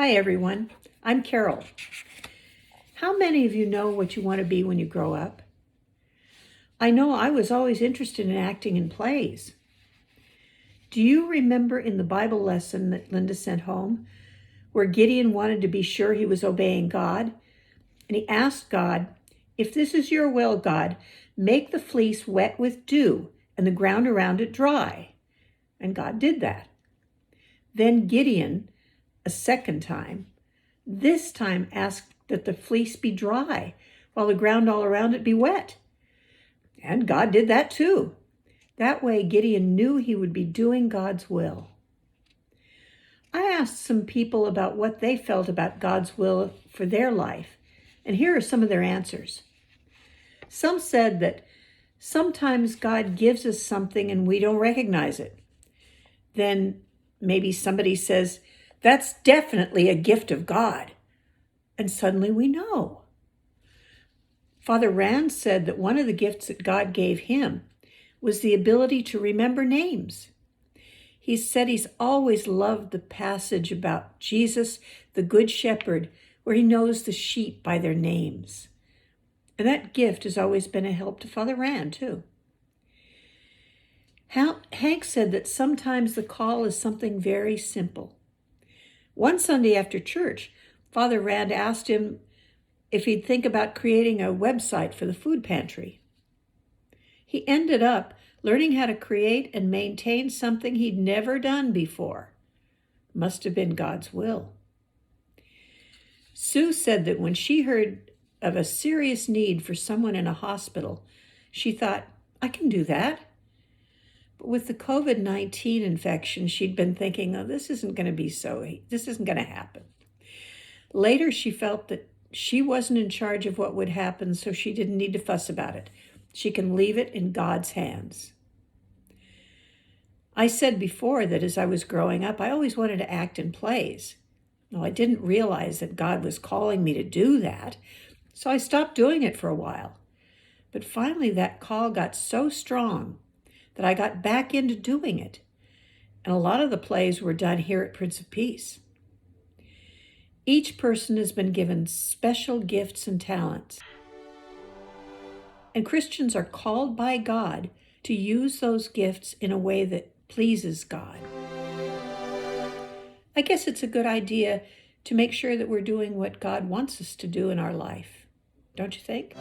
Hi, everyone. I'm Carol. How many of you know what you want to be when you grow up? I know I was always interested in acting in plays. Do you remember in the Bible lesson that Linda sent home, where Gideon wanted to be sure he was obeying God? And he asked God, "If this is your will, God, make the fleece wet with dew and the ground around it dry." And God did that. Then Gideon, a second time, this time asked that the fleece be dry while the ground all around it be wet. And God did that too. That way Gideon knew he would be doing God's will. I asked some people about what they felt about God's will for their life, and here are some of their answers. Some said that sometimes God gives us something and we don't recognize it. Then maybe somebody says, "That's definitely a gift of God." And suddenly we know. Father Rand said that one of the gifts that God gave him was the ability to remember names. He said he's always loved the passage about Jesus, the Good Shepherd, where he knows the sheep by their names. And that gift has always been a help to Father Rand, too. Hank said that sometimes the call is something very simple. One Sunday after church, Father Rand asked him if he'd think about creating a website for the food pantry. He ended up learning how to create and maintain something he'd never done before. Must have been God's will. Sue said that when she heard of a serious need for someone in a hospital, she thought, "I can do that." But with the COVID-19 infection, she'd been thinking, "Oh, this isn't going to happen." Later, she felt that she wasn't in charge of what would happen, so she didn't need to fuss about it. She can leave it in God's hands. I said before that as I was growing up, I always wanted to act in plays. Well, I didn't realize that God was calling me to do that, so I stopped doing it for a while. But finally, that call got so strong that I got back into doing it. And a lot of the plays were done here at Prince of Peace. Each person has been given special gifts and talents. And Christians are called by God to use those gifts in a way that pleases God. I guess it's a good idea to make sure that we're doing what God wants us to do in our life. Don't you think?